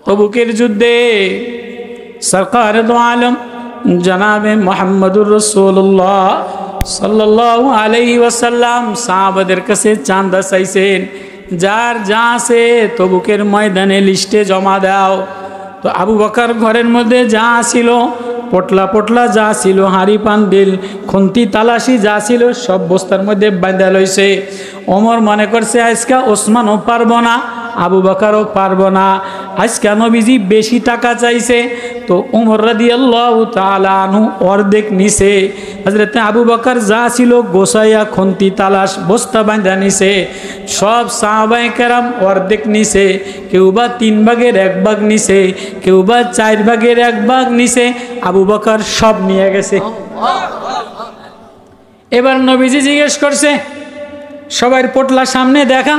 তবুকের যুদ্ধে সরকার দো আলম জনাবে মুহাম্মদুর রাসূলুল্লাহ সাল্লাল্লাহু আলাইহি ওয়াসাল্লাম সাহাবাদের কাছে চাঁদা চাইছেন, যার যা আছে তবুকের ময়দানে লিস্টে জমা দাও। তো আবু বকর ঘরের মধ্যে যা ছিল, পটলা পটলা যা ছিল, হাঁড়ি পান্ডিল খুন্তি তালাশি যা ছিল সব বস্তার মধ্যে বাঁধা লইছে। ওমর মনে করছে আজকে ওসমানও পারবো না, আবু বকরও পারবো না, আজকে নবীজি বেশি টাকা চাইছে। তো ওমর রাদিয়াল্লাহু তাআলা আনহু অর্ধেক নিছে। হযরত আবু বকর যা ছিল গোসাইয়া খুন্তি তালাশ বস্তা বাঁধা নিছে। সব সাহাবায়ে কেরাম অর্ধেক নিছে, কেউ বা 3 ভাগের 1 ভাগ নিছে, কেউ বা 4 ভাগের 1 ভাগ নিছে। আবু বকর সব নিয়ে গেছে। এবার নবীজি জিজ্ঞেস করছে, সবার পটলা সামনে দেখা,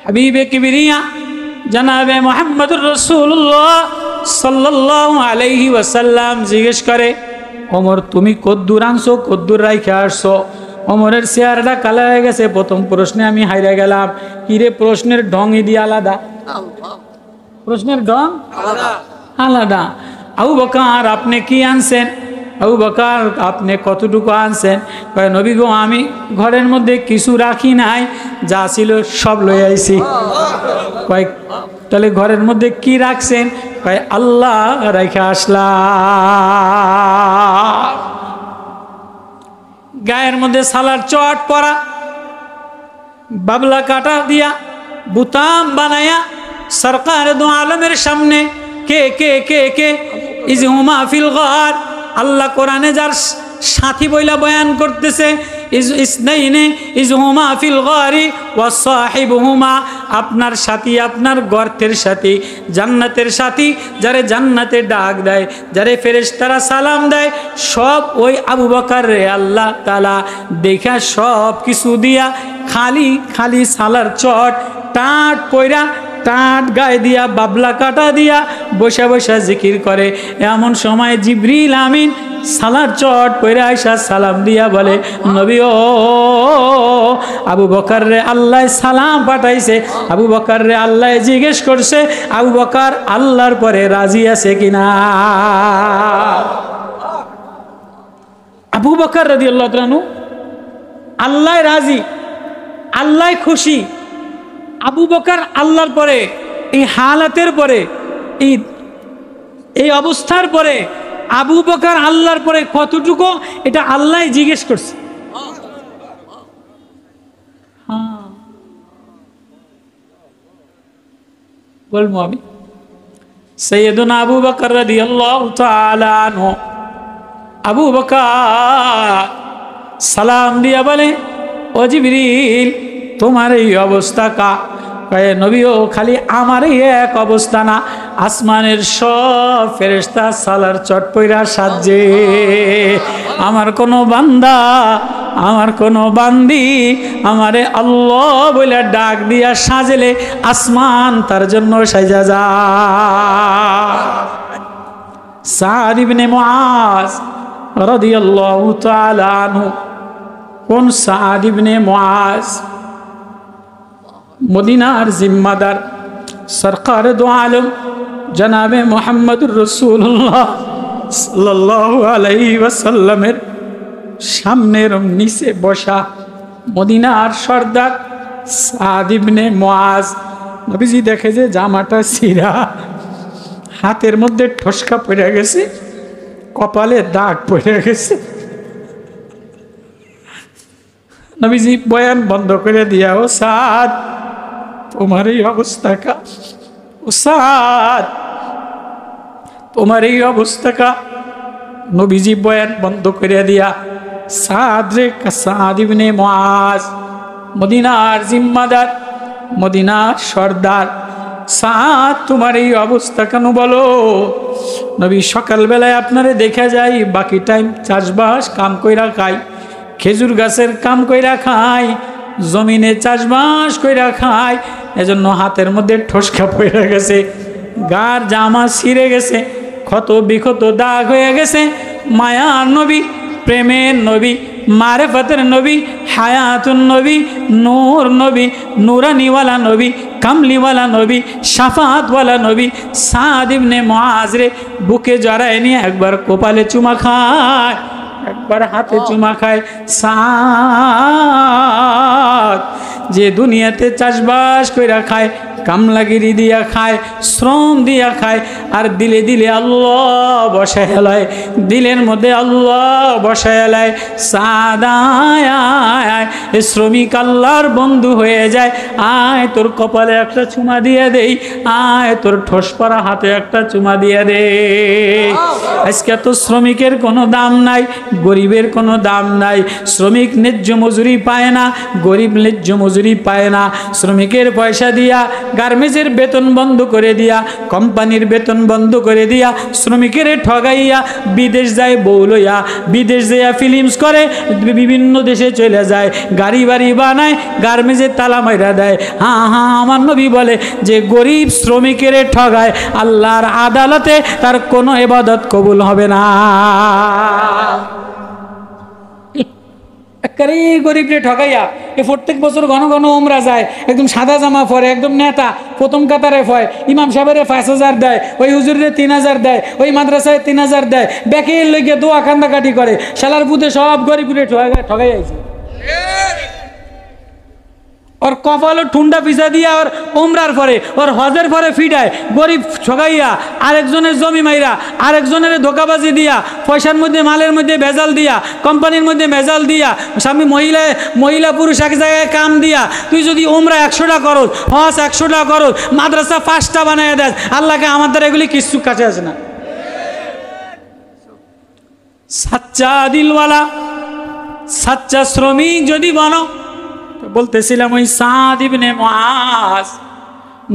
হাবিবে কিবরিয়া জনাবে মুহাম্মদুর রাসূলুল্লাহ সাল্লাল্লাহু আলাইহি ওয়াসাল্লাম জিজ্ঞেস করে, ওমর তুমি কদ্দুর আনছো, কদ্দুর রাইখা আসছো? ওমরের চেহারাটা কালো হয়ে গেছে। প্রথম প্রশ্নে আমি হাইরা গেলাম, কিরে প্রশ্নের ঢংই দিয়ে আলাদা, প্রশ্নের ঢং আলাদা। আবু বকর আপনি কি আনছেন? আবু বকর আপনি কতটুকু আনছেন? কয় নবী গো আমি ঘরের মধ্যে কিছু রাখি নাই, যা ছিল সব লই আইছি। কয় তাহলে ঘরের মধ্যে কি রাখছেন? কয় আল্লাহ রাইখা আসলাম। গায়ের মধ্যে সালার চট পরা, বাবলা কাটা দিয়া বুতাম বানায়া সরকার দো আলমের সামনে কে কে কে কে ইজহুমা ফিল গার, আল্লাহ কোরআনে যার সাথী বইলা বয়ান করতেছে, ইসনাইনে ইজহুমা ফিল গারি ওয়া সাহিবুহুমা, আপনার সাথী আপনার গর্তের সাথী, জান্নাতের সাথী, যারে জান্নাতে ডাক দেয়, যারে ফেরেশতারা সালাম দেয়, সব ওই আবু বকর রে আল্লাহ তাআলা দেখা সব কিছু দিয়া খালি খালি সালার চট টাট পয়রা টাট গায়ে দিয়া বাবলা কাটা দিয়া বসা বসা জিকির করে। এমন সময় জিবরিল আমিন সালার চট পয়রা আয়সা সালাম দিয়া বলে, নবী ও আবু বকর রে আল্লাহ সালাম পাঠাইছে। আবু বকর রে আল্লাহ জিজ্ঞেস করছে আবু বকর আল্লাহর পরে রাজি আছে কিনা। আবু বকর রাদিয়াল্লাহু তাআলা আনহু আল্লাহ রাজি, আল্লাহ খুশি। আবু বকর আল্লাহর পরে, এই হালাতের পরে, এই অবস্থার পরে আবু বকর আল্লাহর পরে কতটুকু, এটা আল্লাহ জিজ্ঞেস করছে। বলবো আমি সৈয়দনা আবু বকর রাদিয়াল্লাহু তাআলা আনহু, আবু বকর সালাম দিয়া বলে, ও জিবরিল তোমার এই অবস্থা কা? কয়ে নবীও খালি আমার এই এক অবস্থা না, আসমানের সব ফেরেশতা সালার চট পইরা সাজে। আমার কোনো বান্দা, আমার কোনো বান্দি আমারে আল্লাহ বলে ডাক দিয়া সাজেলে আসমান তার জন্য সাজা যায়। সাদ ইবনে মুআজ রাদিয়াল্লাহু তাআলা আনহু, কোন সাদ ইবনে মুআজ? মদিনার জিম্মাদার সরকার দো আলম জনাবে মুহাম্মদুর রাসূলুল্লাহ সাল্লাল্লাহু আলাইহি ওয়াসাল্লামের সামনের নিচে বসা মদিনার সর্দার সাদ ইবনে মুআজ। নবীজি দেখে যে জামাটা ছিঁড়া, হাতের মধ্যে ঠসকা পড়ে গেছে, কপালে দাগ পড়ে গেছে। নবীজি বয়ান বন্ধ করে দিয়া, ও সাদ তোমার এই অবস্থা কা? ও সাদ তোমার এই অবস্থা কা? নবীজি বয়ান বন্ধ করে দিয়া, সাদ রে, সাদ ইবনে মুআজ মদিনার জিম্মাদার, মদিনার সর্দার, সাদ তোমার এই অবস্থা কেন বলো? নবী সকালবেলায় আপনারে দেখা যায়, বাকি টাইম চাষবাস কাম কইরা খাই, খেজুর গাছের কাম কইরা খাই, জমিনে চাষবাস কইরা খাই, এজন্য হাতের মধ্যে ঠসকা পড়ে গেছে, গার জামা ছিঁড়ে গেছে, ক্ষত বিক্ষত দাগ হয়ে গেছে। মায়ার নবী, প্রেমের নবী, মারেফতের নবী, হায়াতুন নবী, নূর নবী, নুরানিওয়ালা নবী, কামলিওয়ালা নবী, শাফাতওয়ালা নবী সাদ ইবনে মুআজ রে বুকে জড়ায় নিয়ে একবার কপালে চুমা খায়, একবার হাতে চুমা খায়। সাদ যে দুনিয়াতে চাষবাস কইরা খায়, কামলাগিরি দিয়া খায়, শ্রম দিয়া খায়, আর দিলে দিলে আল্লাহ বসায় লয়, দিলের মধ্যে আল্লাহ বসায় লয়। সাদায় এ শ্রমিক আল্লাহর বন্ধু হয়ে যায়। আয় তোর কপালে একটা চুমা দিয়ে দেই, আয় তোর ঠোস পরা হাতে একটা চুমা দিয়ে দে। আজকে তো শ্রমিকের কোনো দাম নাই, গরিবের কোনো দাম নাই। শ্রমিক ন্যায্য মজুরি পায় না, গরিব ন্যায্য মজুরি পায় না। শ্রমিকের পয়সা দিয়া, গার্মেন্টসের বেতন বন্ধ করে দিয়া, কোম্পানির বেতন বন্ধ করে দিয়া, শ্রমিকের ঠগাইয়া বিদেশ যায় বউ লইয়া, বিদেশ যাইয়া ফিল্মস করে, বিভিন্ন দেশে চলে যায়, গাড়ি বাড়ি বানায়, গার্মেন্টসের তালা মাইরা দেয়। হ্যাঁ হ্যাঁ, আমার নবী বলে যে গরিব শ্রমিকের ঠগায়, আল্লাহর আদালতে তার কোনো ইবাদত কবুল হবে না। একেবারে গরিবরে ঠকাইয়া এ প্রত্যেক বছর ঘন ঘন ওমরা যায়, একদম সাদা জামা পরে, একদম নেতা, প্রথম কাতারে হয়, ইমাম সাহেবের 5,000 দেয়, ওই হুজুরে 3,000 দেয়, ওই মাদ্রাসায় 3,000 দেয়, ব্যাকের লইগে দোয়া কান্দাকাটি করে, শালার পুঁতে সব গরিবরে ঠকাই আইছে। ওর কপালও ঠুন্ডা পিছা দিয়া, ওর ওমরার পরে, ওর হজের পরে ফিডায়, গরিব ঠগাইয়া, আরেকজনের জমি মাইরা, আরেকজনের ধোকাবাজি দিয়া, পয়সার মধ্যে মালের মধ্যে ভেজাল দিয়া, কোম্পানির মধ্যে ভেজাল দিয়া, স্বামী মহিলা পুরুষ এক জায়গায় কাম দিয়া, তুই যদি ওমরা 100টা করো, হজ 100টা করো, মাদ্রাসা 5টা বানাইয়া দেয়, আল্লাহকে আমাদের এগুলি কিছু কাছে আসে না। সাচ্চা দিলওয়ালা, সাচ্চা শ্রমিক যদি বনো, বলতেছিলাম ওই সাদ ইবনে মুআজ,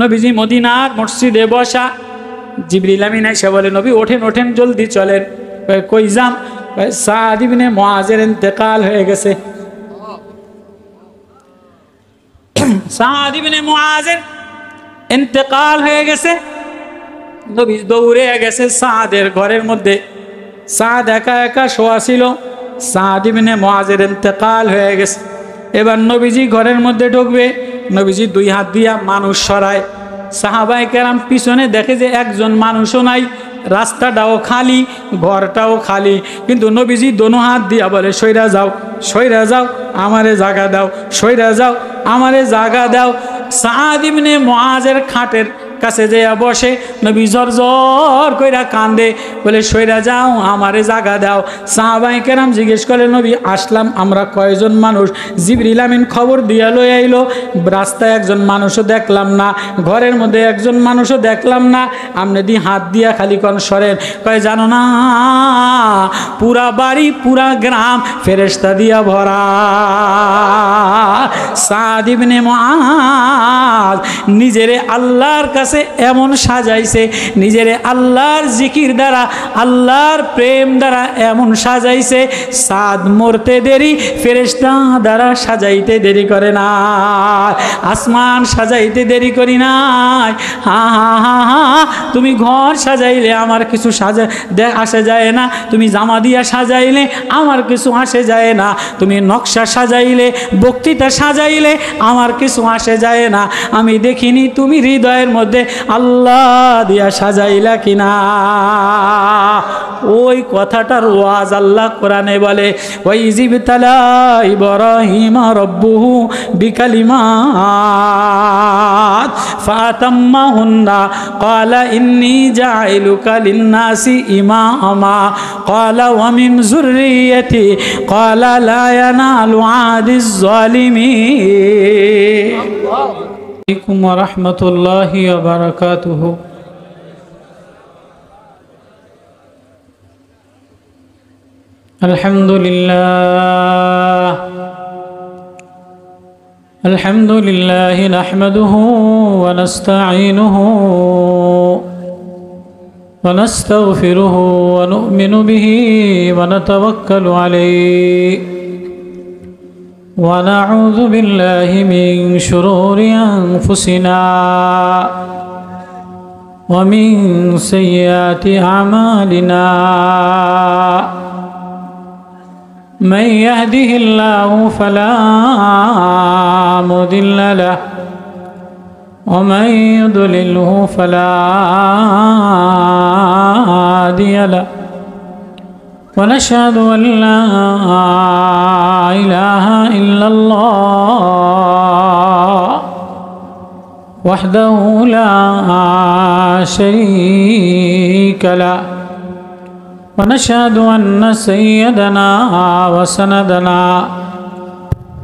নবীজি মদিনার মসজিদে বসা, জিবরিল আমিন এসে বলে নবী ওঠেন ওঠেন জলদি চলেন। কই যাম? সাদ ইবনে মুআজের ইন্তেকাল হয়ে গেছে। সাদ ইবনে মুআজের ইন্তেকাল হয়ে গেছে। নবী দৌড়ে গেছে সাদের ঘরের মধ্যে। সাদ একা একা শোয়া ছিল। সাদ ইবনে মুআজের ইন্তেকাল হয়ে গেছে। এবার নবীজি ঘরের মধ্যে ঢুকবে, নবীজি 2 হাত দিয়া মানুষ সরায়। সাহাবায়ে কেরাম পিছনে দেখে যে একজন মানুষও নাই, রাস্তাটাও খালি, ঘরটাও খালি, কিন্তু নবীজি দোনো হাত দিয়া বলে সইরা যাও, সইরা যাও, আমারে জায়গা দাও, সইরা যাও, আমারে জায়গা দাও। সাদ ইবনে মুআজের খাটের কাছে যেয়া বসে, নবী জর জর কইরা কান্দে, বলে সইরা যাও, আমারে জায়গা দাও। সাহাবায়ে কেরাম জিজ্ঞেস করে নবী আসলাম আমরা কয়জন মানুষ? জিবরিল আমিন খবর দিয়া লই আইলো, রাস্তায় একজন মানুষও দেখলাম না, ঘরের মধ্যে একজন মানুষও দেখলাম না, আপনি দি হাত দিয়া খালি কোন সরেন। কয় জানো না, পুরা বাড়ি পুরা গ্রাম ফেরেশতা দিয়া ভরা। সাদ ইবনে মুআজ নিজেরে আল্লাহর কাছে এমন সাজাইছে, নিজেরে আল্লাহর জিকির দ্বারা, আল্লাহর প্রেম দ্বারা এমন সাজাইছে, সাদ মরতে দেরি ফেরেশতা দ্বারা সাজাইতে দেরি করে না, আসমান সাজাইতে দেরি করি নাই। হা হা হা হা, তুমি ঘর সাজাইলে আমার কিছু আসে যায় না, তুমি জামা দিয়া সাজাইলে আমার কিছু আসে যায় না, তুমি নকশা সাজাইলে, বক্তৃতা সাজাইলে আমার কিছু আসে যায় না, আমি দেখিনি তুমি হৃদয়ের মধ্যে আল্লাহ দিয়া সাজাইলা কিনা। ওই কথাটার ওয়াজ আল্লাহ কোরআনে বলে, ওয়াইজিবতালা ইব্রাহিম রাব্বুহু বিকালিমাত ফাতাম্মাহুন্না ক্বালা ইন্নী জাইলুকা লিন্নাসি ইমামা ক্বালা ওয়া মিন যুররিয়্যাতি ক্বালা লা ইয়ানালু আদিজ যালিমিন। আলাইকুম ওয়া রাহমাতুল্লাহি ওয়া বারাকাতুহু। আলহামদুলিল্লাহ নাহমাদুহু ওয়া নাস্তাঈনুহু ওয়া নাস্তাগফিরুহু ওয়া নু'মিনু বিহি ওয়া নাতাওয়াক্কালু আলাইহি ونعوذ بالله من شرور أنفسنا ومن سيئات أعمالنا من يهده الله فلا مضل له ومن يضلله فلا هادي له ونشهد أن لا إله إلا الله وحده لا شريك له ونشهد أن سيدنا وسندنا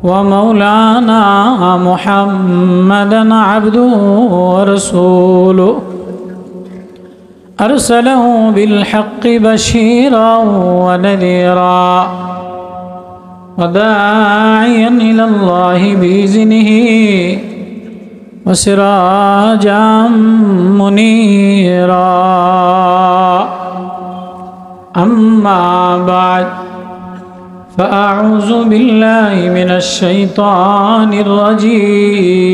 ومولانا محمدا عبده ورسوله أرسله بالحق بشيرا ونذيرا وداعيا إلى الله بإذنه وسراجا منيرا أما بعد فأعوذ بالله من الشيطان الرجيم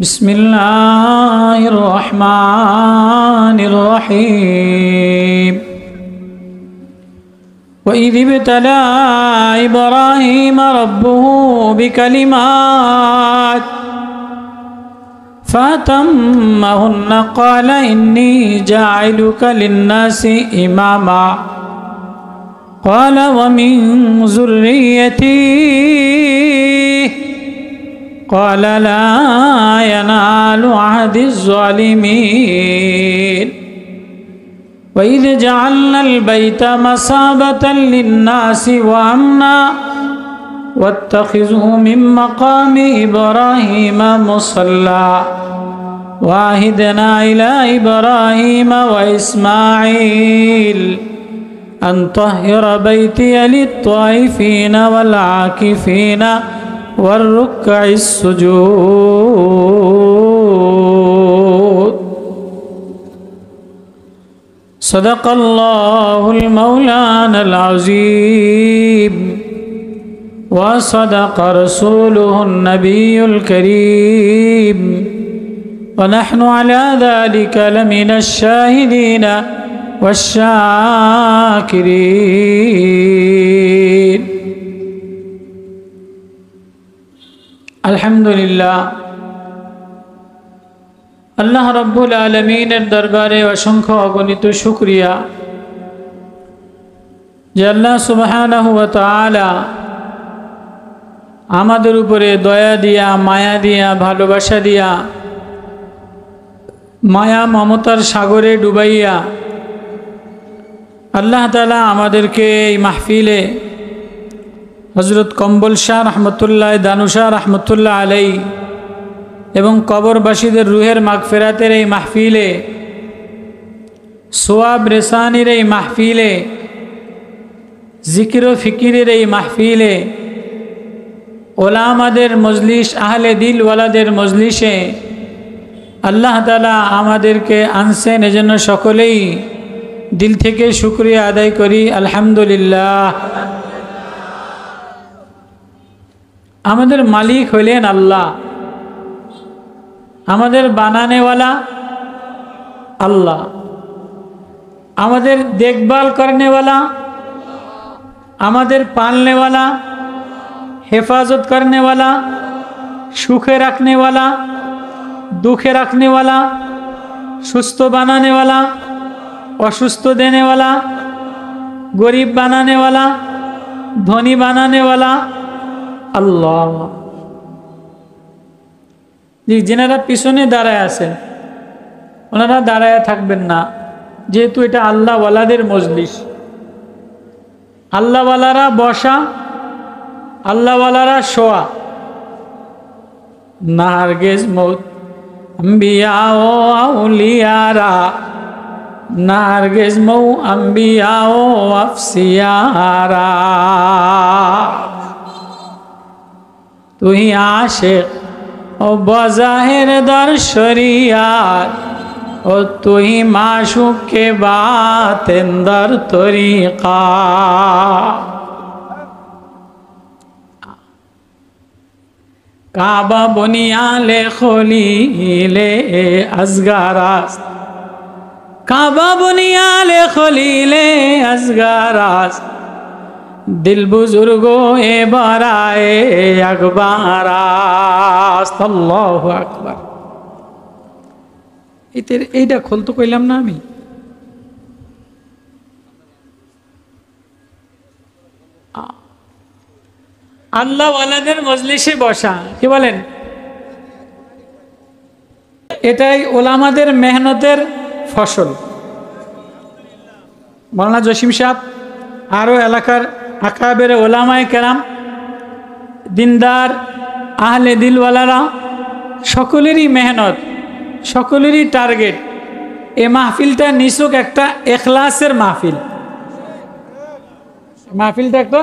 بسم الله الرحمن الرحيم وإذ ابتلى إبراهيم ربه بكلمات فأتمهن قال إني جاعلك للناس إماما قال ومن ذريتي قال لا ينال عهد الظالمين وإذ جعلنا البيت مثابة للناس وأمنا واتخذوا من مقام إبراهيم مصلى وعهدنا إلى إبراهيم وإسماعيل أن طهر بيتي للطائفين والعاكفين والركع السجود صدق الله المولانا العظيم وصدق رسوله النبي الكريم ونحن على ذلك لمن الشاهدين والشاكرين الحمد لله আল্লাহ রাব্বুল আলামিনের দরবারে অসংখ্য অগণিত শুকরিয়া যে আল্লাহ সুবহানাহু ওয়া তাআলা আমাদের উপরে দয়া দিয়া মায়া দিয়া ভালোবাসা দিয়া মায়া মমতার সাগরে ডুবাইয়া আল্লাহ তাআলা আমাদেরকে এই মাহফিলে হযরত কম্বল শাহ রহমতুল্লাহ দানুশাহ রহমতুল্লাহ আলাইহি এবং কবরবাসীদের রুহের মাগফিরাতের এই মাহফিলে সোয়াব রেসানির এই মাহফিলে জিকির ও ফিকিরের এই মাহফিলে ওলামাদের মজলিস আহলে দিল ওয়ালাদের মজলিসে আল্লাহ তাআলা আমাদেরকে আনছেন এজন্য সকলেই দিল থেকে শুকরিয়া আদায় করি আলহামদুলিল্লাহ। আমাদের মালিক হইলেন আল্লাহ, আমাদের বানানেওয়ালা আল্লাহ, আমাদের দেখভাল করনেওয়ালা, আমাদের पालनेवाला, हेफाजत करने वाला, सुखे रखने वाला, दुखे रखने वाला, सुस्त बनाने वाला, असुस्त देने वाला, गरीब बनाने वाला, धनी बनाने वाला अल्लाह। जिनारा पिछने दाঁড়ায় আছেন ওনারা দাঁড়ায় থাকবেন না, যেহেতু এটা আল্লাহ ওয়ালাদের মজলিস। আল্লাহ ওয়ালারা বসা, আল্লাহ ওয়ালারা শোয়া। নারগেজ মৌত আম্বিয়া ও আউলিয়ারা, নারগেজ মৌ আম্বিয়া ও আফসিয়ারা। তুই আশিক ও বজাহের দর শরিয়াত, ও তুই মাশুক কে বাতেন্দর তরিকা। কাবা বুনিয়ালে খলিলে আজগারাস, কাবা বুনিয়ালে খলিলে আসগারাস দিল বুজুর্গো এ বারায়ে আকবারাস। আল্লাহু আকবার। এইটা খুলতে কইলাম না আমি? আল্লাহ ওয়ালাদের মজলিসে বসা, কি বলেন? এটাই ওলামাদের মেহনতের ফসল। মাওলানা জসিম সাহেব আরো এলাকার আকাবের ওলামায়ে কেরাম, দিনদার আহলে দিলওয়ালারা সকলেরই মেহনত, সকলেরই টার্গেট এ মাহফিলটা নিছক একটা এখলাসের মাহফিল। মাহফিলটা একটা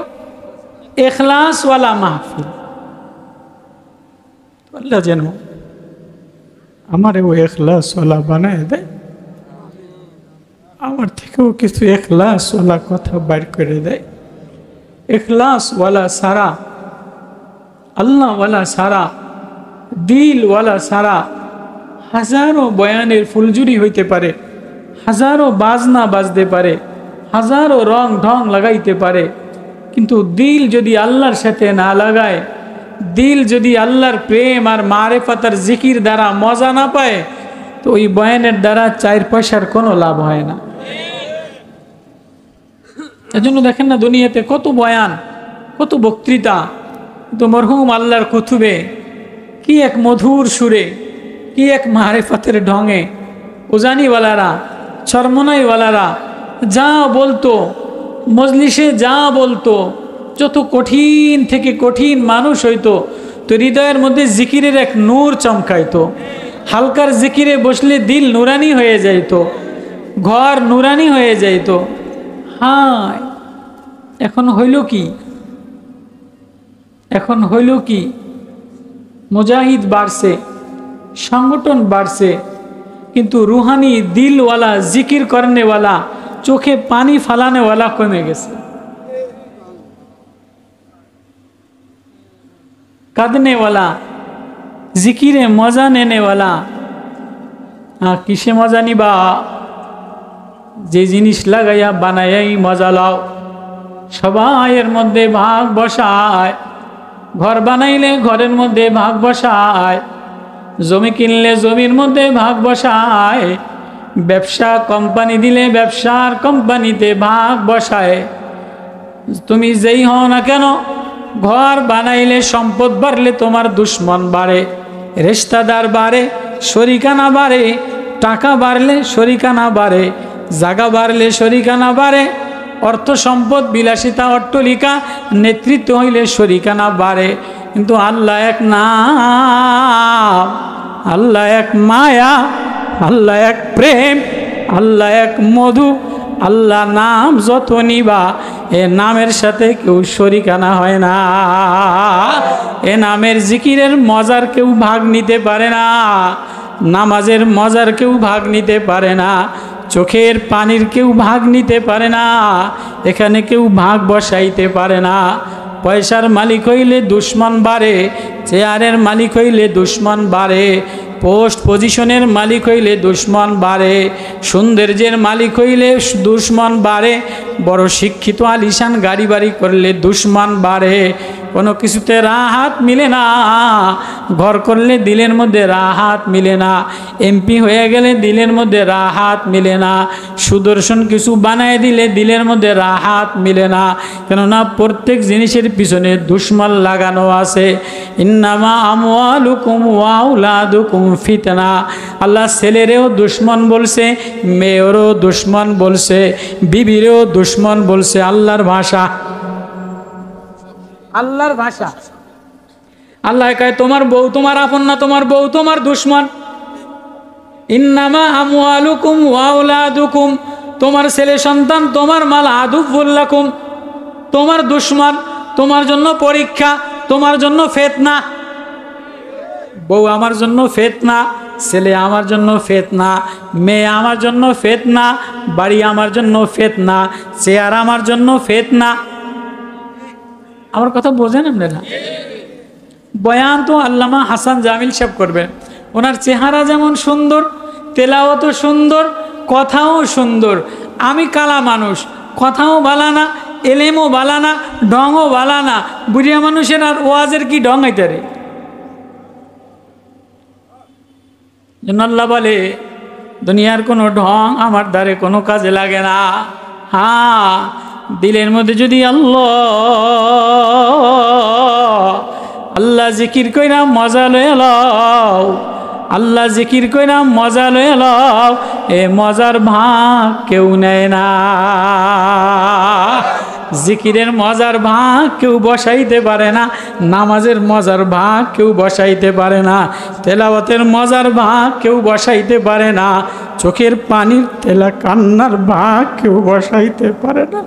এখলাসওয়ালা মাহফিল। আল্লাহ যেন আমারে ও এখলাসওয়ালা বানায় দেয়, আমার থেকেও কিছু এখলাসওয়ালা কথা বাইর করে দেয়। এখলাসওয়ালা সারা, আল্লাহওয়ালা সারা, দিলওয়ালা সারা হাজারো বয়ানের ফুলজুরি হইতে পারে, হাজারো বাজনা বাজতে পারে, হাজারো রং ঢং লাগাইতে পারে, কিন্তু দিল যদি আল্লাহর সাথে না লাগায়, দিল যদি আল্লাহর প্রেম আর মারেফাত আর জিকির দ্বারা মজা না পায়, তো ওই বয়ানের দ্বারা 4 পয়সার কোনো লাভ হয় না। এজন্য দেখেন না দুনিয়াতে কত বয়ান, কত বক্তৃতা, তো মরহুম আল্লাহর কুতুবে কি এক মধুর সুরে, কি এক মারেফাতের ঢঙে উজানিওয়ালারা, চরমনাইওয়ালারা যা বলতো, মজলিসে যা বলতো, যত কঠিন থেকে কঠিন মানুষ হইতো, তো হৃদয়ের মধ্যে জিকিরের এক নূর চমকাইতো। হালকার জিকিরে বসলে দিল নুরানি হয়ে যাইতো, ঘর নুরানি হয়ে যাইতো। হায়, এখন হইল কি? এখন হইল কি? মুজাহিদ বাড়ছে, সংগঠন বাড়ছে, কিন্তু রুহানি দিলওয়ালা, জিকির করনেওয়ালা, চোখে পানি ফালানেওয়ালা কমে গেছে। কাঁদনেওয়ালা, জিকিরে মজা নেনেওয়ালা, কিসে মজা নিবা? যে জিনিস লাগাইয়া বানাইয়াই মজা লাও। সবাই এর মধ্যে ভাগ বসায়, ঘর বানাইলে ঘরের মধ্যে ভাগ বসায়, জমি কিনলে জমির মধ্যে ভাগ বসায়, ব্যবসা কোম্পানি দিলে ব্যবসার কোম্পানিতে ভাগ বসায়। তুমি যেই হও না কেন, ঘর বানাইলে সম্পদ বাড়লে তোমার দুশ্মন বাড়ে, রেশতাদার বাড়ে, শরিকানা বাড়ে, টাকা বাড়লে শরিকানা বাড়ে, জায়গা বাড়লে শরিকানা বাড়ে, অর্থ সম্পদ বিলাসিতা অট্টলিকা নেতৃত্ব হইলে শরিকানা বাড়ে। কিন্তু আল্লাহ এক নাম, আল্লাহ এক মায়া, আল্লাহ এক প্রেম, আল্লাহ এক মধু, আল্লাহ নাম যত নিবা এ নামের সাথে কেউ শরিকানা হয় না। এ নামের জিকিরের মজার কেউ ভাগ নিতে পারে না, নামাজের মজার কেউ ভাগ নিতে পারে না, চোখের পানির কেউ ভাগ নিতে পারে না, এখানে কেউ ভাগ বসাইতে পারে না। পয়সার মালিক হইলে দুশ্মন বাড়ে, চেয়ারের মালিক হইলে দুশ্মন বাড়ে, পোস্ট পজিশনের মালিক হইলে দুশ্মন বাড়ে, সৌন্দর্যের মালিক হইলে দুশ্মন বাড়ে, বড় শিক্ষিত আলিশান গাড়ি বাড়ি করলে দুশ্মন বাড়ে। কোনো কিছুতে রাহাত মিলে না, ঘর করলে দিলের মধ্যে রাহাত মিলে না, এমপি হয়ে গেলে দিলের মধ্যে রাহাত মিলে না, সুদর্শন কিছু বানায় দিলে দিলের মধ্যে রাহাত মিলে না। কেননা প্রত্যেক জিনিসের পিছনে দুশ্মন লাগানো আছে। ইন্নামা আমওয়ালুকুম ওয়া আওলাদুকুম ফিতনা। আল্লাহ ছেলেরেও দুশ্মন বলছে, মেয়েরও দুশ্মন বলছে, বিবিরেও দুশ্মন বলছে। আল্লাহর ভাষা, আল্লাহর ভাষা। আল্লাহ কয় তোমার বউ তোমার আপন না, তোমার বউ তোমার দুশ্মন। ইন্নামা আমওয়ালুকুম ওয়া আওলাদুকুম, তোমার ছেলে সন্তান, তোমার মাল আদুফুল লাকুম, তোমার দুশ্মন, তোমার জন্য পরীক্ষা, তোমার জন্য ফিতনা। বউ আমার জন্য ফিতনা, ছেলে আমার জন্য ফিতনা, মেয়ে আমার জন্য ফিতনা, বাড়ি আমার জন্য ফিতনা, চেয়ার আমার জন্য ফিতনা। আমার কথা বোঝেন আপনারা? বয়ান তো আল্লামা হাসান জামিল সাহেব করবেন। ওনার চেহারা যেমন সুন্দর, তেলাওয়াত সুন্দর, কথাও সুন্দর, আমি কালা মানুষ, কথাও ভালা না, এলেমও ভালা না, ঢংও ভালা না, বুড়িয়া মানুষের আর ওয়াজের কি ঢং আইতারে। আল্লাহ বলে দুনিয়ার কোনো ঢং আমার দ্বারে কোনো কাজে লাগে না। হ্যাঁ, দিলের মধ্যে যদি আল্লাহ জিকির কইরা মজা লয়ে লও, আল্লাহ জিকির কইরা মজা লয়ে লও, এ মজার ভাগ কেউ নেয় না। জিকিরের মজার ভাগ কেউ বসাইতে পারে না, নামাজের মজার ভাগ কেউ বসাইতে পারে না, তেলাওয়াতের মজার ভাগ কেউ বসাইতে পারে না, চোখের পানির তেলা কান্নার ভাগ কেউ বসাইতে পারে না।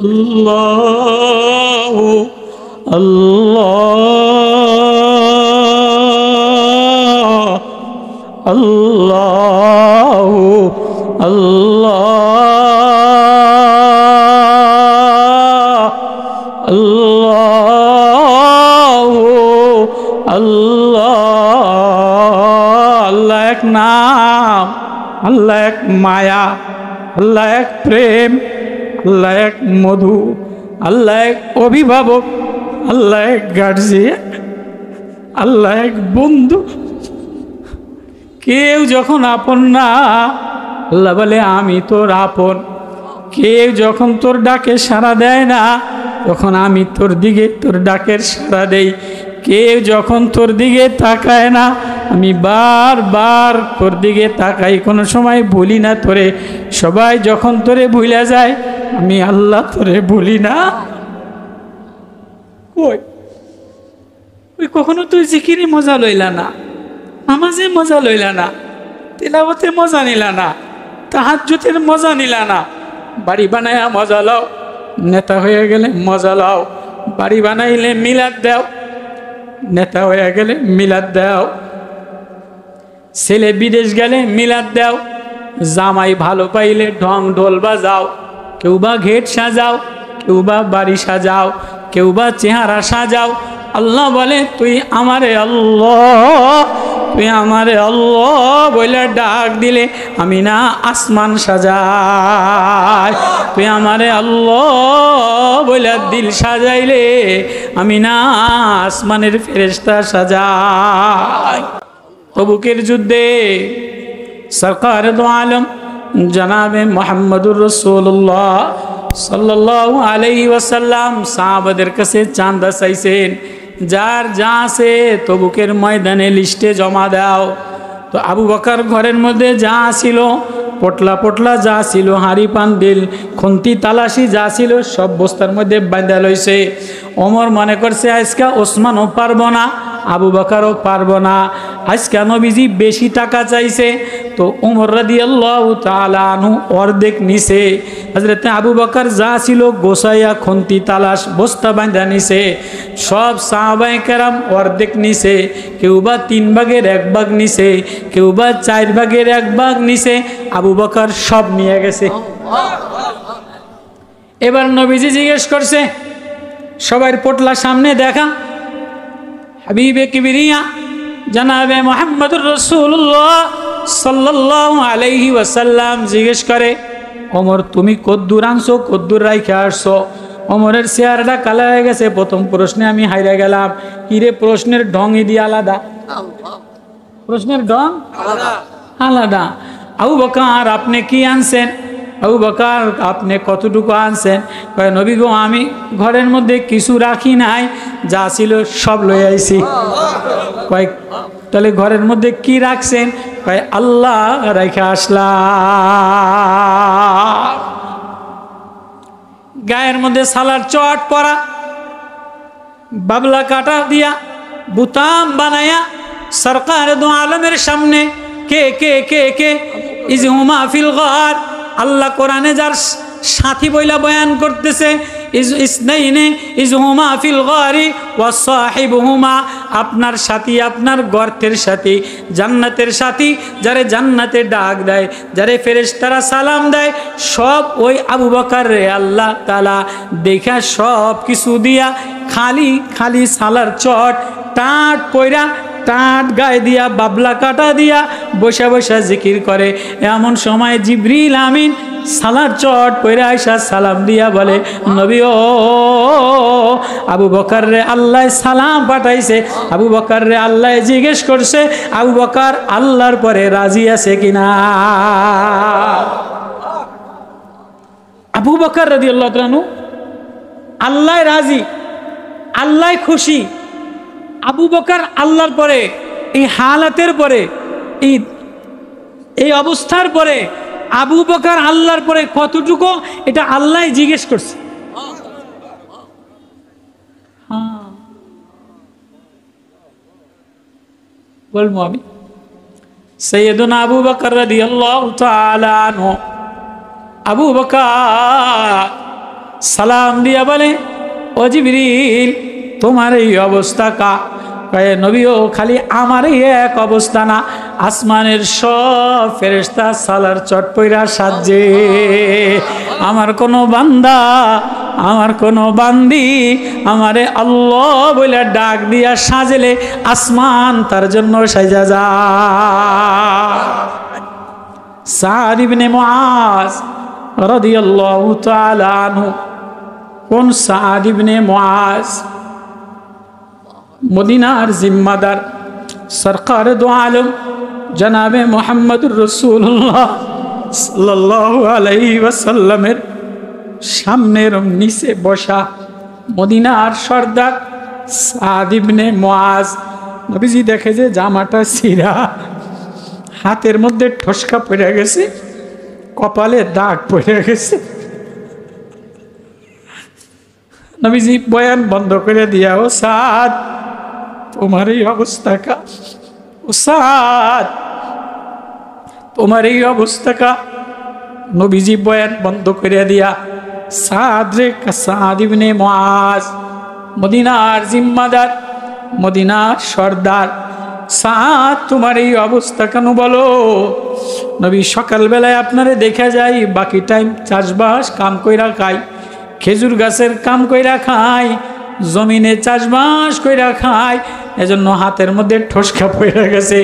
আল্লাহু আল্লাহ আল্লাহু আল্লাহ আল্লাহু আল্লাহ। আল্লাহ এক নাম, আল্লাহ এক মায়া, আল্লাহ এক প্রেম, আল্লাহ এক মধু, আল্লাহ এক অভিভাবক, আল্লাহ এক গার্জিয়ান, আল্লাহ এক বন্ধু। কেউ যখন আপন না, আল্লাহ বলে আমি তোর আপন। কেউ যখন তোর ডাকে সাড়া দেয় না, তখন আমি তোর দিকে তোর ডাকের সাড়া দেই। কেউ যখন তোর দিকে তাকায় না, আমি বারবার তোর দিকে তাকাই, কোনো সময় ভুলি না তোরে। সবাই যখন তোরে ভুলে যায়, আমি আল্লাহ তোরে ভুলি না। ওই কখনো তুই জিকিরে মজা লইলা না, নামাজে মজা লইলা না, তিলাওয়াতে মজা নিলা না, তাহাজ্জুদের মজা নিলা না। বাড়ি বানায়া মজা লও, নেতা হয়ে গেলে মজা লও। বাড়ি বানাইলে মিলাদ দাও, নেতা হয়ে গেলে মিলাদ দাও। ছেলে বিদেশ গেলে মিলাদ দাও। জামাই ভালো পাইলে ঢং ঢোল বাজাও। কেউ বা ঘেট সাজাও, কেউ বা বাড়ি সাজাও, কেউ বা চেহারা সাজাও। আল্লাহ বলে তুই আমারে আল্লাহ, তুই আমারে আল্লাহ বলে ডাক দিলে আমি না আসমান সাজাই। তুই আমারে আল্লাহ বলে দিল সাজাইলে আমি না আসমানের ফেরেশতা সাজাই। তবুকের যুদ্ধে সরকার দো আলম জনাবে মুহাম্মদুর রাসূলুল্লাহ সাল্লাল্লাহু আলাইহি ওয়াসাল্লাম সাহাবাদের কাছে চাঁদা চাইছেন, যার যা আছে তবুকের ময়দানে লিস্টে জমা দাও। তো আবু বকর ঘরের মধ্যে যা ছিল, পটলা পটলা যা ছিল, হাঁড়ি পান্ডিল খুন্তি তালাশি যা ছিল, সব বস্তার মধ্যে বাঁধা লইছে। ওমর মনে করছে আজকে ওসমানও পারবো না, আবু বকরও পারবো না, আজকে নবীজি বেশি টাকা চাইছে। তো ওমর রাদিয়াল্লাহু তাআলা আনহু অর্ধেক নিছে। হযরত আবু বকর যা ছিল গোসাইয়া খুন্তি তালাশ বস্তা বাঁধা নিছে। সব সাহাবায়ে কেরাম অর্ধেক নিছে, কেউ বা 3 ভাগের 1 ভাগ নিছে, কেউ বা 4 ভাগের 1 ভাগ নিছে। আবু বকর সব নিয়ে গেছে। এবার নবীজি জিজ্ঞেস করছে, সবার পোটলা সামনে দেখা, হাবিবে কিবরিয়া জনাবে মুহাম্মদুর রাসূলুল্লাহ সাল্লাল্লাহু আলাইহি ওয়াসাল্লাম জিজ্ঞেস করে, ওমর তুমি কদ্দুর আনছো, কদ্দুর রাইখা আসছো? ওমরের চেহারাটা কালো হয়ে গেছে। প্রথম প্রশ্নে আমি হাইরা গেলাম। কিরে, প্রশ্নের ঢংই দিয়ে আলাদা, প্রশ্নের ঢং আলাদা। আবু বকর আপনি কি আনছেন? আবু বকর আপনি কতটুকু আনছেন? কয় নবী গো, আমি ঘরের মধ্যে কিছু রাখি নাই, যা ছিল সব লই আইছি। কয় তাহলে ঘরের মধ্যে কি রাখছেন? কয় আল্লাহ রাইখা আসলাম। গায়ের মধ্যে সালার চট পরা, বাবলা কাটা দিয়া বুতাম বানায়া সরকার দো আলমের সামনে কে কে কে কে ইজহুমা ফিল গার, আল্লাহ কোরআনে যার সাথী বইলা বয়ান করতেছে, ইসনাইনে ইজহুমা ফিল গারি ওয়া সাহিবুহুমা, আপনার সাথী, আপনার গর্তের সাথী, জান্নাতের সাথী, যারে জান্নাতে ডাক দেয়, যারে ফেরেশতারা সালাম দেয়, সব ওই আবু বকর রে। আল্লাহ তাআলা দেখা সব কিছু দিয়া খালি খালি সালার চট টাট পয়রা টাট গায়ে দিয়া বাবলা কাটা দিয়া বসে বসে জিকির করে। এমন সময় জিবরিল আমিন সালার চট পইরা আইসা সালাম দিয়া বলে, নবী ও আবু বকর রে আল্লাহ সালাম পাঠাইছে। আবু বকর রে আল্লাহ জিজ্ঞেস করছে আবু বকর আল্লাহর পরে রাজি আছে কিনা। আবু বকর রাদিয়াল্লাহু তাআলা আনহু আল্লাহ রাজি, আল্লাহ খুশি। আবু বকর আল্লাহর পরে, এই হালাতের পরে, এই অবস্থার পরে আবু বকর আল্লাহর পরে কতটুকু এটা আল্লাহ জিজ্ঞেস করছে। বলবো আমি সৈয়দনা আবু বকর রাদিয়াল্লাহু তাআলা আনহু, আবু বকর সালাম দিয়া বলে, ও জিবরিল তোমার এই অবস্থা কা? কয়ে নবী ও খালি আমার এই এক অবস্থা না, আসমানের সব ফেরেশতা সালার চট পইরা সাজে। আমার কোনো বান্দা, আমার কোনো বান্দি আমারে আল্লাহ বলে ডাক দিয়া সাজলে আসমান তার জন্য সাজা যায়। সাদ ইবনে মুআজ রাদিয়াল্লাহু তাআলা আনহু, কোন সাদ ইবনে মুআজ? মদিনার জিম্মাদার সরকার দু আলম জনাবে মুহাম্মদুর রাসূলুল্লাহ সাল্লাল্লাহু আলাইহি ওয়াসাল্লামের সামনের নিচে বসা মদিনার সর্দার সাদ ইবনে মুআজ। নবীজি দেখে যে জামাটা ছিঁড়া, হাতের মধ্যে ঠসকা পড়ে গেছে, কপালে দাগ পড়ে গেছে। নবীজি বয়ান বন্ধ করে দিয়া, ও সাদ তোমার এই অবস্থা কা? ও সাদ তোমার এই অবস্থা কা? নবীজি বয়ান বন্ধ করে দিয়া সাদ রে, সাদ ইবনে মুআজ মদিনার জিম্মাদার, মদিনার সর্দার, সাদ তোমার এই অবস্থা কেন বলো? নবী সকালবেলায় আপনারে দেখা যায়, বাকি টাইম চাষবাস কাম কইরা খাই, খেজুর গাছের কাম কইরা খাই, জমিনে চাষবাস কইরা খাই, এজন্য হাতের মধ্যে ঠসকা পড়ে গেছে,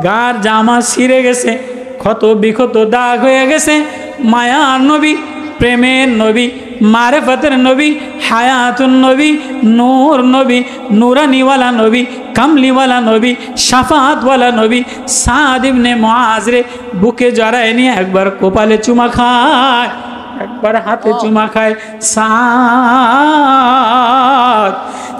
গার জামা ছিঁড়ে গেছে, ক্ষত বিক্ষত দাগ হয়ে গেছে। মায়ার নবী, প্রেমের নবী, মারেফতের নবী, হায়াতুন নবী, নূর নবী, নুরানিওয়ালা নবী, কামলিওয়ালা নবী, শাফাতওয়ালা নবী সাদ ইবনে মুআজ রে বুকে জড়ায় নিয়ে একবার কপালে চুমা খায়, একবার হাতে চুমা খায়। সাদ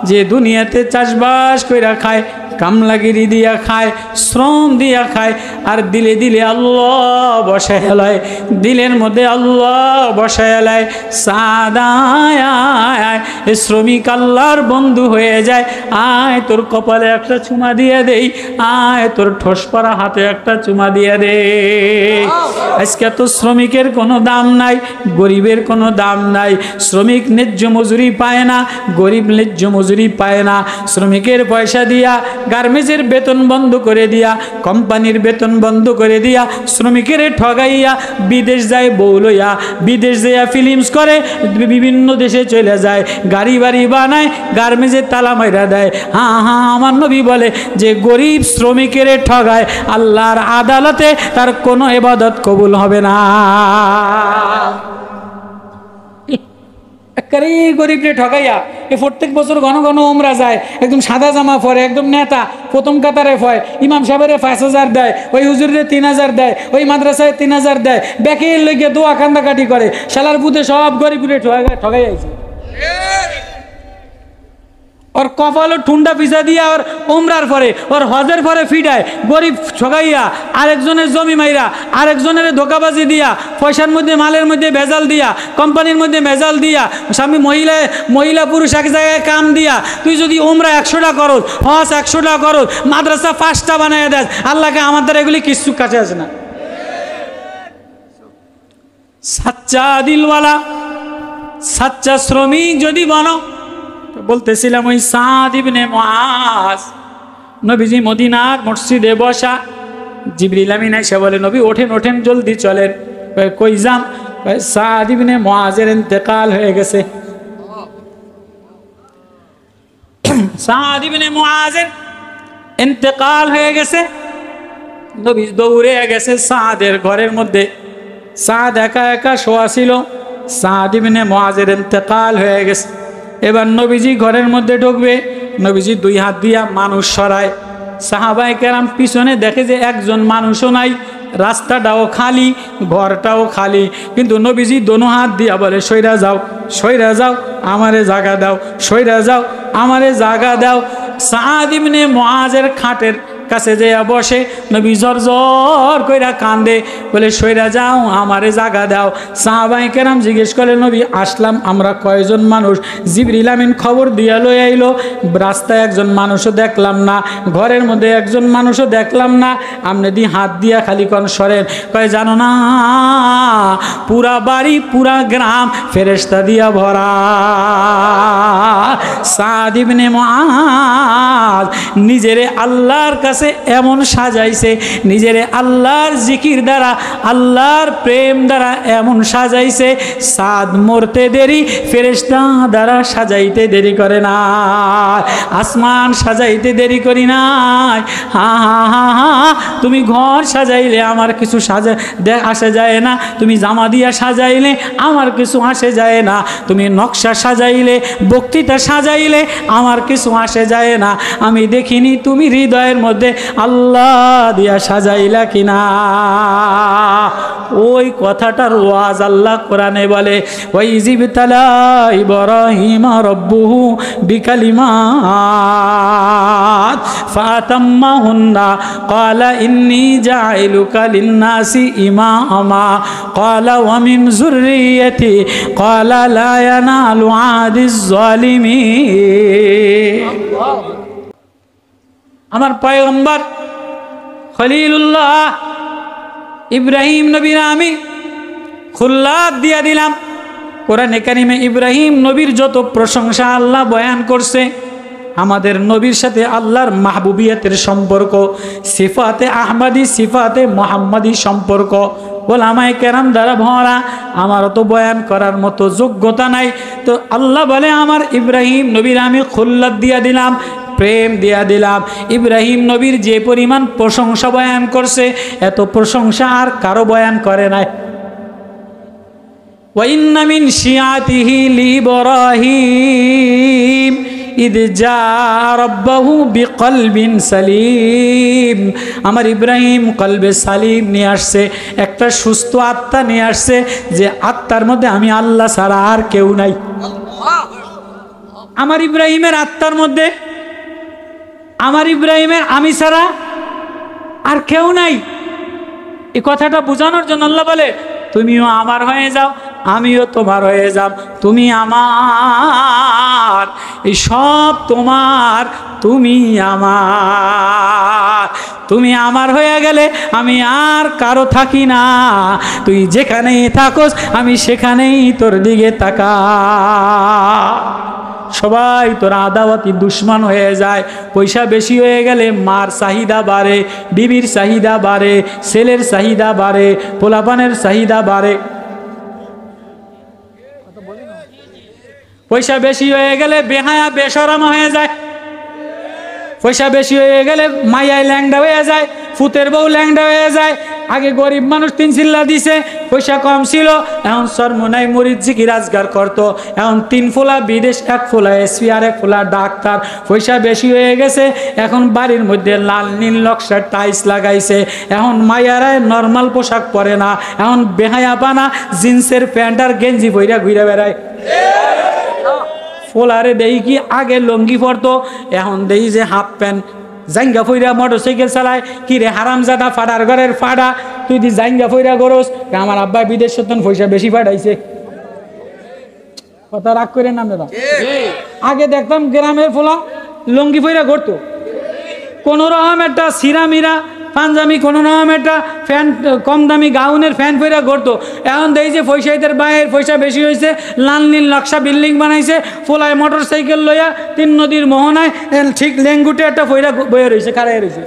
যে দুনিয়াতে চাষবাস কইরা খায়, কামলাগিরি দিয়া খায়, শ্রম দিয়া খায়, আর দিলে দিলে আল্লাহ বসায় এলায়, দিলের মধ্যে আল্লাহ বসায় এলায়। সাদায় শ্রমিক আল্লাহর বন্ধু হয়ে যায়। আয় তোর কপালে একটা চুমা দিয়ে দেই, আয় তোর ঠোস পরা হাতে একটা চুমা দিয়ে দে। আজকে তো শ্রমিকের কোনো দাম নাই, গরিবের কোনো দাম নাই। শ্রমিক ন্যায্য মজুরি পায় না, গরিব ন্যায্য মজুরি পায় না। শ্রমিকের পয়সা দিয়া গার্মেন্টসের বেতন বন্ধ করে দিয়া, কোম্পানির বেতন বন্ধ করে দিয়া, শ্রমিকের ঠগাইয়া বিদেশ যায় বউ লইয়া, বিদেশ যাইয়া ফিল্মস করে, বিভিন্ন দেশে চলে যায়, গাড়ি বাড়ি বানায়, গার্মেন্টসের তালা মাইরা দেয়। হ্যাঁ হ্যাঁ, আমার নবী বলে যে গরিব শ্রমিকের ঠগায়, আল্লাহর আদালতে তার কোনো ইবাদত কবুল হবে না। গরিবরে ঠকাইয়া এ প্রত্যেক বছর ঘন ঘন উমরা যায়, একদম সাদা জামা পরে, একদম নেতা, প্রথম কাতারে হয়, ইমাম সাহেবের 5,000 দেয়, ওই হুজুরের 3,000 দেয়, ওই মাদ্রাসায় 3,000 দেয়, ব্যাকের লেগে দোয়া কান্দাকাটি করে, শালার বুধে সব গরিবরে ঠগাই আইছে। ওর কপালও ঠুন্ডা পিছা দিয়া ওর উমরার পরে, ওর হজের পরে ফিডায়, গরিব ঠগাইয়া, আরেকজনের জমি মাইরা, আরেকজনের ধোকাবাজি দিয়া, পয়সার মধ্যে মালের মধ্যে ভেজাল দিয়া, কোম্পানির মধ্যে ভেজাল দিয়া, স্বামী মহিলা পুরুষ এক জায়গায় কাম দিয়া, তুই যদি উমরা 100টা করো, হজ 100টা করো, মাদ্রাসা 5টা বানাইয়া দেয়, আল্লাহকে আমাদের এগুলি কিচ্ছু কাছে আসে না। সাচ্চা দিলওয়ালা, সাচ্চা শ্রমিক যদি বনো, বলতেছিলাম ওই সাদ ইবনে মুআজ, নবীজি মদিনার মসজিদে বসা, জিবরিল আমিন এসে বলে, নবী ওঠেন ওঠেন জলদি চলেন। কই যান? সাদ ইবনে মুআজের ইন্তেকাল হয়ে গেছে। সাদ ইবনে মুআজের ইন্তেকাল হয়ে গেছে। নবী দৌড়ে গেছে সাদের ঘরের মধ্যে। সাদ একা একা শোয়া ছিল। সাদ ইবনে মুআজের ইন্তেকাল হয়ে গেছে। এবার নবীজি ঘরের মধ্যে ঢুকবে, নবীজি দুই হাত দিয়া মানুষ সরায়। সাহাবায়ে কেরাম পিছনে দেখে যে একজন মানুষও নাই, রাস্তাটাও খালি, ঘরটাও খালি, কিন্তু নবীজি দোনো হাত দিয়া বলে সইরা যাও, সইরা যাও, আমারে জায়গা দাও, সইরা যাও, আমারে জায়গা দাও। সাদ ইবনে মুআজের খাটের কাছে যেয়া বসে, নবী জর জর কইরা কান্দে, বলে সইরা যাও, আমারে জায়গা দাও। সাহাবায়ে কেরাম জিজ্ঞেস করে, নবী আসলাম আমরা কয়জন মানুষ? জিবরিল আমিন খবর দিয়া লই আইলো, রাস্তায় একজন মানুষও দেখলাম না, ঘরের মধ্যে একজন মানুষও দেখলাম না, আমনে দি হাত দিয়া খালি কোন সরেন। কয় জানো না, পুরা বাড়ি পুরা গ্রাম ফেরেশতা দিয়া ভরা। সাদ ইবনে মুআজ নিজেরে আল্লাহর কাছে এমন সাজাইছে, নিজেরে আল্লাহর জিকির দ্বারা, আল্লাহর প্রেম দ্বারা এমন সাজাইছে, সাদ মরতে দেরি ফেরেশতা দ্বারা সাজাইতে দেরি করে না, আসমান সাজাইতে দেরি করি নাই। হা হা হা হা, তুমি ঘর সাজাইলে আমার কিছু আসে যায় না, তুমি জামা দিয়া সাজাইলে আমার কিছু আসে যায় না, তুমি নকশা সাজাইলে, বক্তৃতা সাজাইলে আমার কিছু আসে যায় না, আমি দেখিনি তুমি হৃদয়ের মধ্যে আল্লাহ দিয়া সাজাইলা কিনা। ওই কথাটার ওয়াজ আল্লাহ কোরআনে বলে, ওয়াইজিবতালা ইব্রাহিম রাব্বুহু বিকালিমাত ফাতাম্মাহুন্না ক্বালা ইন্নী জাইলুকা লিন্নাসি ইমামা ক্বালা ওয়া মিন যুররিয়্যাতি ক্বালা লা ইয়ানালু আদিজ যালিমিন। আমার পয়গম্বর খলিলুল্লাহ ইব্রাহিম নবীর আমি খুল্লাত দিয়া দিলাম। কোরআনে কারিমে ইব্রাহিম নবীর যত প্রশংসা আল্লাহ বয়ান করছে, আমাদের নবীর সাথে আল্লাহর মাহবুবিয়তের সম্পর্ক, সিফাতে আহমদি সিফাতে মুহাম্মাদি সম্পর্ক ওলামায়ে কেরাম দ্বারা ভরা, আমার তো বয়ান করার মতো যোগ্যতা নাই। তো আল্লাহ বলে আমার ইব্রাহিম নবীর আমি খুল্লাত দিয়া দিলাম, প্রেম দিয়া দিলাম। ইব্রাহিম নবীর যে পরিমাণ প্রশংসা বয়ান করছে, এত প্রশংসা আর কারো বয়ান করে নাই। ওয়া ইন্না মিন শিয়াতিহি লিইব্রাহিম ইদ জা রাব্বাহু বিকলবিন সালিম। আমার ইব্রাহিম কলবে সালিম নিয়ে আসছে, একটা সুস্থ আত্মা নিয়ে আসছে, যে আত্মার মধ্যে আমি আল্লাহ ছাড়া আর কেউ নাই। আমার ইব্রাহিমের আত্মার মধ্যে আমার ইব্রাহিমের আমি ছাড়া আর কেউ নাই। এই কথাটা বোঝানোর জন্য আল্লাহ বলে, তুমিও আমার হয়ে যাও, আমিও তোমার হয়ে যাব, তুমি আমার, এই সব তোমার, তুমি আমার। তুমি আমার হয়ে গেলে আমি আর কারো থাকি না, তুই যেখানেই থাকোস আমি সেখানেই তোর দিকে তাকা। সবাই তোর আদাওয়াতি দুশ্মন হয়ে যায়। পয়সা বেশি হয়ে গেলে মার চাহিদা বাড়ে, বিবির চাহিদা বাড়ে, ছেলের চাহিদা বাড়ে, পোলাপানের চাহিদা বাড়ে। পয়সা বেশি হয়ে গেলে বেহায়া বেশরম হয়ে যায়। পয়সা বেশি হয়ে গেলে মাইয়ায় ল্যাংডা হয়ে যায়, ফুতের বউ ল্যাংডা হয়ে যায়। আগে গরিব মানুষ 3 চিল্লা দিছে, পয়সা কম ছিল, এখন সরমনাই মরিদ জিকির রাজগার করতো। এখন 3 ফোলা বিদেশ, 1 ফোলা এসপি আর 1 ফোলা ডাক্তার। পয়সা বেশি হয়ে গেছে, এখন বাড়ির মধ্যে লাল নীল নকশার টাইলস লাগাইছে। এখন মাইয়ারায় নর্মাল পোশাক পরে না, এখন বেহায়া পানা জিন্সের প্যান্ট আর গেঞ্জি পইরা ঘুরে বেড়ায়। ফোলারে দেই কি আগে লঙ্গি পরতো, এখন দেই যে হাফ প্যান্ট। জাঙ্গা ফইরা মোটরসাইকেল চালায়, কি রে হারামজাদা ফাডার ঘরের ফাডা, তুই দি জাঙ্গা ফইরা গরস। আমার আব্বা বিদেশ সত্তন পয়সা বেশি ফাটাইছে। কথা রাগ করে নাম দাদা। আগে দেখতাম গ্রামের ফোলা লঙ্গি ফইরা ঘুরতো, কোনো রকম একটা সিরামিরা পাঞ্জাবি, কোনো রকম একটা ফ্যান, কম দামি গাউনের ফ্যান ফইরা ঘুরতো। এখন দেখি যে পয়সাইদের বাইরের পয়সা বেশি হয়েছে, লাল নীল নকশা বিল্ডিং বানাইছে, ফোলায় মোটর সাইকেল লইয়া 3 নদীর মোহনায় ঠিক লেঙ্গুটে একটা ফইরা বয়ে রয়েছে, কারাই রয়েছে।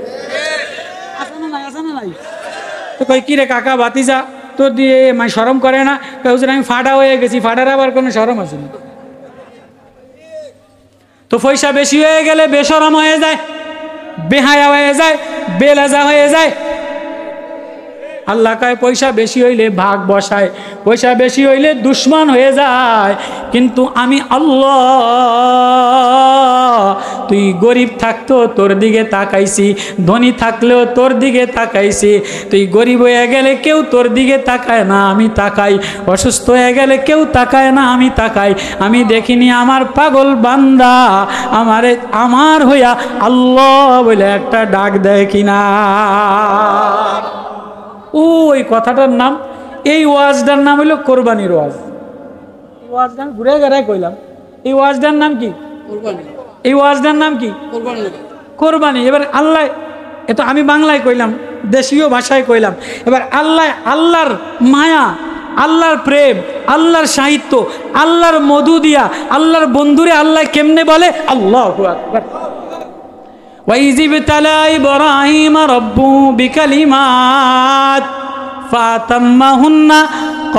আসে না নাই, আসে না নাই? তো কই কি রে কাকা বাতিজা, তোর দিয়ে মানে শরম করে না? হুজুর আমি ফাটা হয়ে গেছি। ফাটার আবার কোনো শরম আছে না? তো পয়সা বেশি হয়ে গেলে বেশরম হয়ে যায়। বেহায়া হয়ে যায়, বেলাজা হয়ে যায়। আল্লাহ কয় পয়সা বেশি হইলে ভাগ বসায়, পয়সা বেশি হইলে দুশ্মন হয়ে যায়। কিন্তু আমি আল্লাহ, তুই গরিব থাকতো তোর দিকে তাকাইছি, ধনী থাকলেও তোর দিকে তাকাইছি। তুই গরিব হয়ে গেলে কেউ তোর দিকে তাকায় না, আমি তাকাই। অসুস্থ হয়ে গেলে কেউ তাকায় না, আমি তাকাই। আমি দেখিনি আমার পাগল বান্দা আমার হইয়া আল্লাহ বলে একটা ডাক দেয় কিনা। ওই কথাটার নাম, এই ওয়াজটার নাম হইল কোরবানির ওয়াজ। এই ওয়াজটা ঘুরে ঘেরায় কইলাম, এই ওয়াজটার নাম কি? এই ওয়াজটার নাম কি? কোরবানি। এবার আল্লাহ, এতো আমি বাংলায় কইলাম, দেশীয় ভাষায় কইলাম। এবার আল্লাহর মায়া, আল্লাহর প্রেম, আল্লাহর সাহিত্য, আল্লাহর মধু দিয়া আল্লাহর বন্ধুরে আল্লাহ কেমনে বলে? আল্লাহু আকবার। وَإِذِ ابْتَلَى إِبْرَاهِيمَ رَبُّهُ بِكَلِمَاتٍ فَأَتَمَّهُنَّ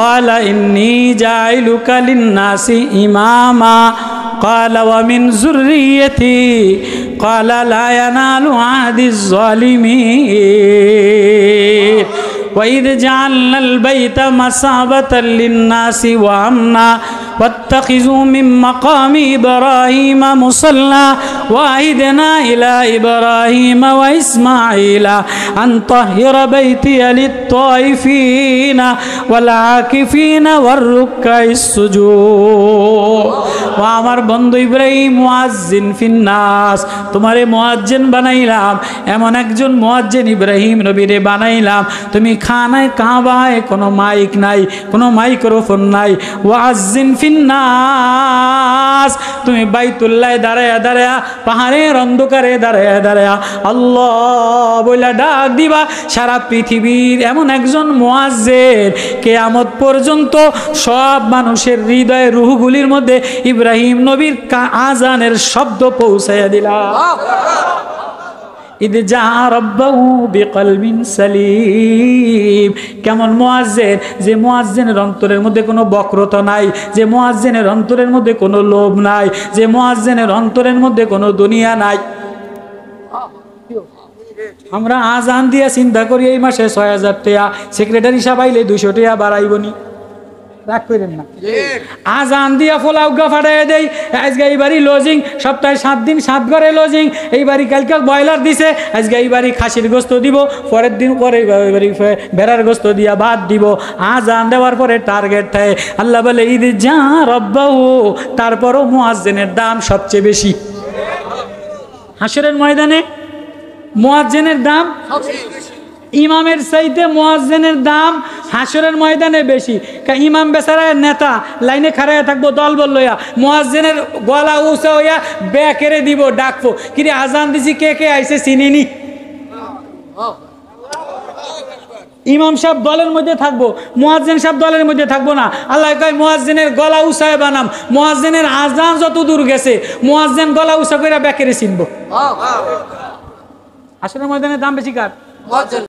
قَالَ إِنِّي جَاعِلُكَ لِلنَّاسِ إِمَامًا قَالَ وَمِنْ ذُرِّيَّتِي قَالَ لَا يَنَالُ عَهْدِ الظَّالِمِينَ وَإِذْ جَعَلْنَا الْبَيْتَ مَثَابَةً لِلنَّاسِ وَأَمْنًا وَاتَّخِذُوا مِن مَّقَامِ إِبْرَاهِيمَ مُصَلًّى وَعَهِدْنَا إِلَى إِبْرَاهِيمَ وَإِسْمَاعِيلَ أَن طَهِّرَ بَيْتِيَ لِلطَّائِفِينَ وَالْعَاكِفِينَ وَالرُّكَّعِ السُّجُودِ। ও আমার বন্ধু ইব্রাহিম, মুয়াজ্জিন ফিন্নাস, তোমারে মুয়াজ্জিন বানাইলাম, এমন একজন মুয়াজ্জিন ইব্রাহিম নবীরে বানাইলাম। তুমি খানায় কাবায় কোনো মাইক নাই, কোনো মাইক্রোফোন নাই। ওয়াজ্জিন ফিন্নাস, তুমি বাইতুল্লাহ দাঁড়ায়া দাঁড়ায়া, পাহাড়ের অন্ধকারে দাঁড়ায়া দাঁড়ায়া আল্লাহ বইলা ডাক দিবা। সারা পৃথিবীর এমন একজন মুয়াজ্জিন, কিয়ামত পর্যন্ত সব মানুষের হৃদয়ে রুহগুলির মধ্যে ইব্রাহিম নবীর আজানের শব্দ পৌঁছাইয়া দিলা। ইদ জা রাব্বাহু বিকলবিন সালিম। কেমন মুয়াজ্জিন, যে মুয়াজ্জিনের অন্তরের মধ্যে কোনো বক্রতা নাই, যে মুয়াজ্জিনের অন্তরের মধ্যে কোনো লোভ নাই, যে মুয়াজ্জিনের অন্তরের মধ্যে কোনো দুনিয়া নাই। আমরা আজান দিয়া চিন্তা করি এই মাসে ৬,০০০ টাকা, সেক্রেটারি সাহেব আইলে ২০০ টাকা বাড়াইবনি, রাগ করেন না। আজান দিয়া ফোলাউগা ফাটাই দেই। আজকে এই বাড়ি লজিং, সপ্তাহে ৭ দিন ৭ ঘরে লজিং। এই বাড়ি কালকে ব্রয়লার দিছে, আজকে এই বাড়ি খাসির গোস্ত দিব, পরের দিন পরে বাড়ি ভেড়ার গোস্ত দিয়া ভাত দিব। আজান দেওয়ার পরে টার্গেট থাকে। আল্লাহ বলে ঈদ যা রব্বাহু, তারপরও মুয়াজ্জিনের দাম সবচেয়ে বেশি। হাসরের ময়দানে মুয়াজ্জিনের দাম, ইমামের চাইতে মুয়াজ্জিনের দাম হাসরের ময়দানে বেশি। ইমাম বেচারা নেতা লাইনে খাড়াইয়া থাকবো দল বল লইয়া, মুয়াজ্জিনের গলা উঁচা হইয়া ব্যাকেরে দিব, ডাকবো, কিরে আজান দিছি, কে কে আইছে চিনিনি। ইমাম সাহেব দলের মধ্যে থাকবো, মুয়াজ্জিন সাহেব দলের মধ্যে থাকবো না। আল্লাহ কয় মুয়াজ্জিনের গলা উঁচায় বানাম। মুয়াজ্জিনের আজান যত দূর গেছে, মুয়াজ্জিন গলা উঁচা করে ব্যাকেরে চিনবো। হাসরের ময়দানের দাম বেশি কার?